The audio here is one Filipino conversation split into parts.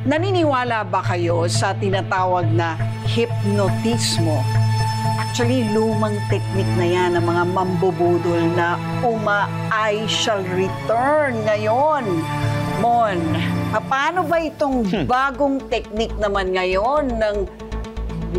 Naniniwala ba kayo sa tinatawag na hypnotismo? Actually, lumang teknik na yan ng mga mambubudol na I shall return ngayon. Mon, paano ba itong bagong teknik naman ngayon ng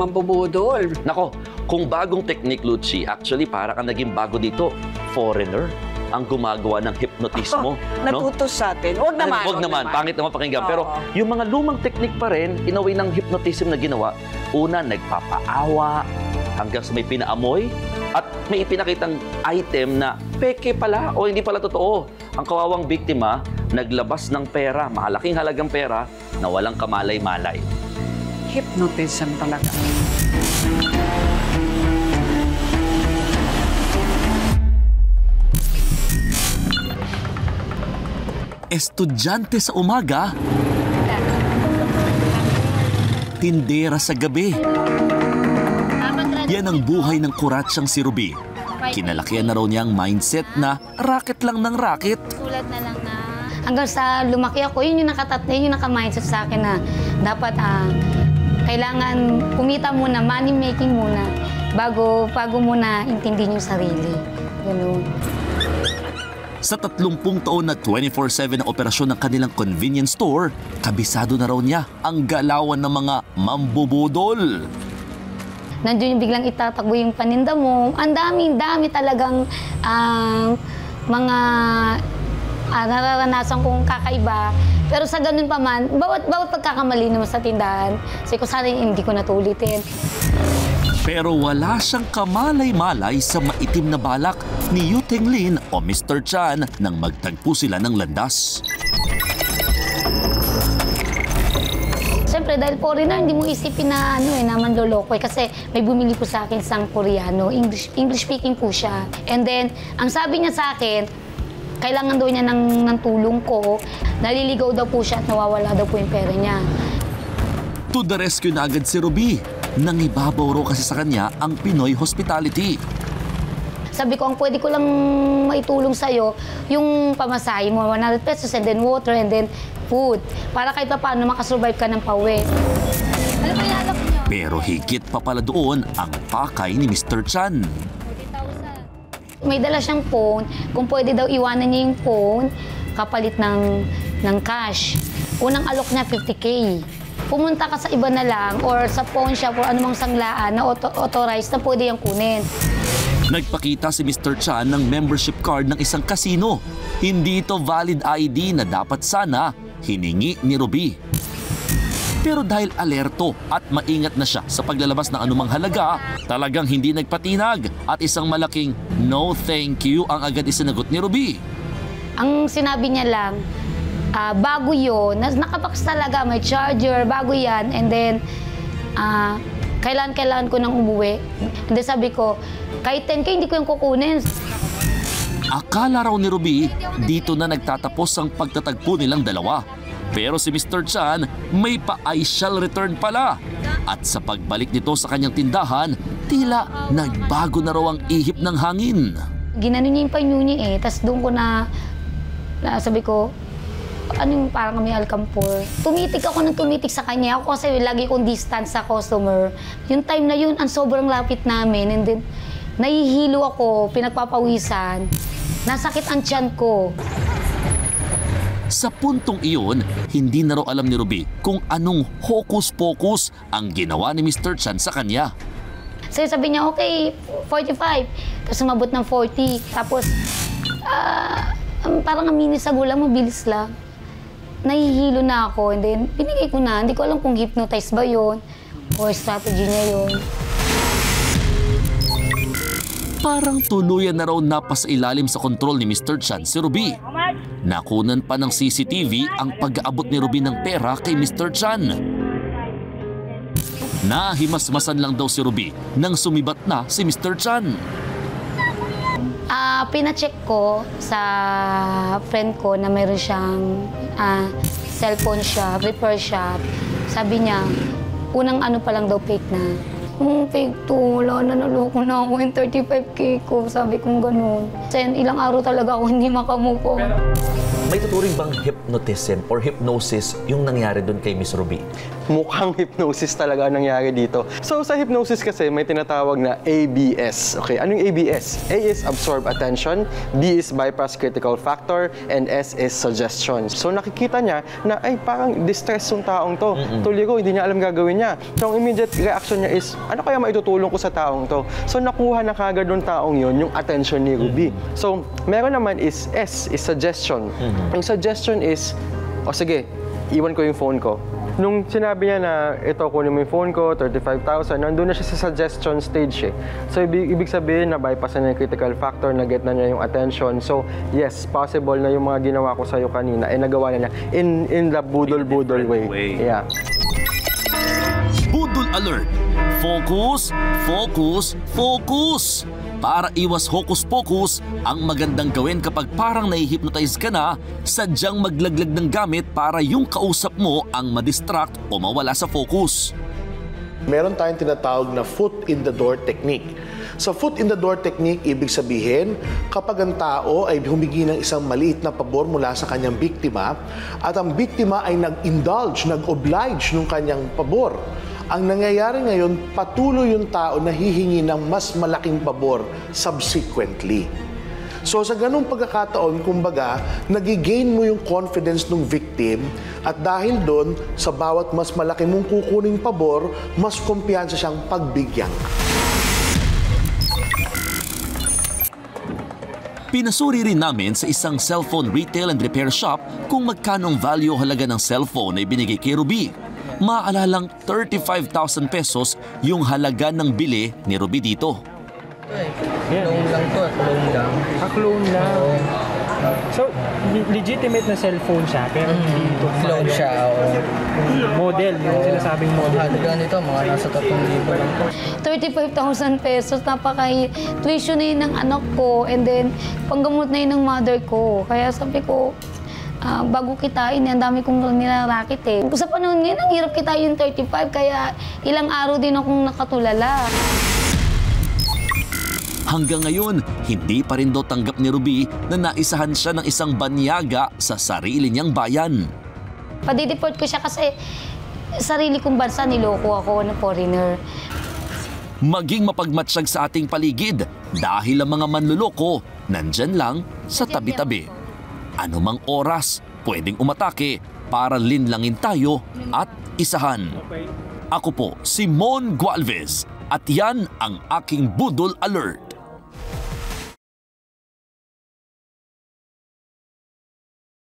mambubudol? Nako, kung bagong teknik, Lucy, actually para kang naging bago dito, foreigner ang gumagawa ng hypnotismo. Natutos sa atin. Huwag naman. Huwag naman. Pangit naman pakinggan. Pero yung mga lumang teknik pa rin, inaway ng hypnotism na ginawa, una, nagpapaawa, hanggang sa may pinaamoy, at may ipinakitang item na peke pala o hindi pala totoo. Ang kawawang biktima, naglabas ng pera, malaking halagang pera, na walang kamalay-malay. Hypnotism talaga. Estudyante sa umaga, tindera sa gabi. Yan ang buhay ng kuratsyang si Ruby. Kinalakihan na raw niya ang mindset na racket lang ng racket. Sulat na lang na hanggang sa lumaki ako, yun yung naka-mindset sa akin na dapat kailangan kumita muna, money making muna, bago muna intindihin yung sarili. Ganun. Sa 30 taon na 24/7 na operasyon ng kanilang convenience store, kabisado na raw niya ang galawan ng mga mambubudol. Nandiyon yung biglang itatakbo yung paninda mo. Ang dami talagang mga nararanasan kong kakaiba. Pero sa ganun pa man, bawat pagkakamali naman sa tindahan, kasi ko sana hindi ko natulitin. Pero wala siyang kamalay-malay sa maitim na balak ni Yu Tenglin o Mr. Chan nang magtagpo sila ng landas. Siyempre, dahil foreigner, hindi mo isipin na na manloloko kasi may bumili po sa akin isang Koreano, English speaking po siya. And then, ang sabi niya sa akin, kailangan daw niya ng tulong ko, naliligaw daw po siya at nawawala daw po yung pera niya. To the rescue na agad si Ruby. Nangibabaw raw kasi sa kanya ang Pinoy hospitality. Sabi ko, ang pwede ko lang maitulong sa'yo, yung pamasahe mo, 100 pesos, and then water, and then food. Para kahit pa paano makasurvive ka ng pauwi. Alam mo, yalap niyo. Pero higit pa pala doon ang pakay ni Mr. Chan. 40,000. May dala siyang phone, kung pwede daw iwanan niya yung phone, kapalit ng cash. Unang alok niya, 50K. Pumunta ka sa iba na lang or sa pawn shop or anumang sanglaan na authorized na pwede yung kunin. Nagpakita si Mr. Chan ng membership card ng isang casino. Hindi ito valid ID na dapat sana hiningi ni Ruby. Pero dahil alerto at maingat na siya sa paglalabas ng anumang halaga, talagang hindi nagpatinag at isang malaking no thank you ang agad isinagot ni Ruby. Ang sinabi niya lang, bago yun, nakabox talaga, may charger, bago yan, and then, kailangan ko nang umuwi. And then sabi ko, kahit 10K, hindi ko yung kukunin. Akala raw ni Ruby, dito na nagtatapos ang pagtatagpo nilang dalawa. Pero si Mr. Chan, may I shall return pala. At sa pagbalik nito sa kanyang tindahan, tila nagbago na raw ang ihip ng hangin. Ginano niya yung panyo niya tas doon ko na sabi ko, ano yung parang kami alkampor. Tumitik ako ng tumitik sa kanya. Ako kasi lagi kong distance sa customer. Yung time na yun, ang sobrang lapit namin. And then, nahihilo ako, pinagpapawisan. Nasakit ang tiyan ko. Sa puntong iyon, hindi na raw alam ni Ruby kung anong hocus-pocus ang ginawa ni Mr. Chan sa kanya. So sabi niya, okay, 45. Tapos umabot ng 40. Tapos, parang aminin sa gulang, mabilis lang. Nahihilo na ako, and then binigay ko na. Hindi ko alam kung hypnotize ba yun o strategy niya yun. Parang tuluyan na raw napasailalim sa kontrol ni Mr. Chan si Ruby. Nakunan pa ng CCTV ang pag-aabot ni Ruby ng pera kay Mr. Chan. Nahimasmasan lang daw si Ruby nang sumibat na si Mr. Chan. Pina-check ko sa friend ko na mayroon siyang cellphone shop, repair shop. Sabi niya, unang ano pa lang daw fake na. kung fake to, wala na, naloko na ako yung 35K ko. Sabi kong ganun. Kasi ilang araw talaga ako hindi makamove on. May tuturing bang hypnotism or hypnosis yung nangyari doon kay Miss Ruby? Mukhang hypnosis talaga ang nangyari dito. So sa hypnosis kasi may tinatawag na ABS. Okay, ano yung ABS? A is absorb attention, B is bypass critical factor, and S is suggestion. So nakikita niya na ay parang distress yung taong to. Tuloy hindi niya alam gagawin niya. So ang immediate reaction niya is, ano kaya maitutulong ko sa taong to? So nakuha na kagad ng taong yun yung attention ni Ruby. So meron naman is S is suggestion. Yung suggestion is, o sige, iwan ko yung phone ko. Nung sinabi niya na ito, kunin mo yung phone ko, 35,000, nandun na siya sa suggestion stage eh. So ibig sabihin na bypass na yung critical factor, na-get na niya yung attention. So yes, possible na yung mga ginawa ko sa'yo kanina, eh nagawa na niya in the budol-budol way. Yeah. Budol alert! Focus, focus, focus! Para iwas hocus-pocus, ang magandang gawin kapag parang nahihypnotize ka na, sadyang maglaglag ng gamit para yung kausap mo ang madistract o mawala sa focus. Meron tayong tinatawag na foot in the door technique. Sa foot in the door technique, ibig sabihin, kapag ang tao ay humingi ng isang maliit na pabor mula sa kanyang biktima, at ang biktima ay nag-indulge, nag-oblige ng kanyang pabor, ang nangyayari ngayon, patuloy yung tao na hihingi ng mas malaking pabor subsequently. So sa ganung pagkakataon, kumbaga, nagigain mo yung confidence ng victim at dahil doon, sa bawat mas malaki mong kukuning pabor, mas kumpiyansa siyang pagbigyan. Pinasuri rin namin sa isang cellphone retail and repair shop kung magkano ang value halaga ng cellphone na ibinigay kay Ruby. Maalalang 35,000 pesos yung halaga ng bili ni Ruby dito. Clone lang to, clone lang. Clone lang. So, legitimate na cellphone siya, pero hindi ito Clone siya, oo. model, yung sinasabing model. Halaga nito, mga nasa 3,000 lang to. 35,000 pesos, napaka-tuition na yun ng anak ko, and then panggamot na yun ng mother ko. Kaya sabi ko, bago kitain, ang dami kong nilarakit eh. Sa panahon ngayon, ang hirap kitain yung 35, kaya ilang araw din akong nakatulala. Hanggang ngayon, hindi pa rin daw tanggap ni Ruby na naisahan siya ng isang banyaga sa sarili niyang bayan. Padideport ko siya kasi sarili kong bansa, niloko ako na foreigner. Maging mapagmatsyag sa ating paligid dahil ang mga manluloko nandyan lang sa tabi-tabi. Anumang oras, pwedeng umatake para linlangin tayo at isahan. Ako po si Mon Gualvez at yan ang aking Budol Alert.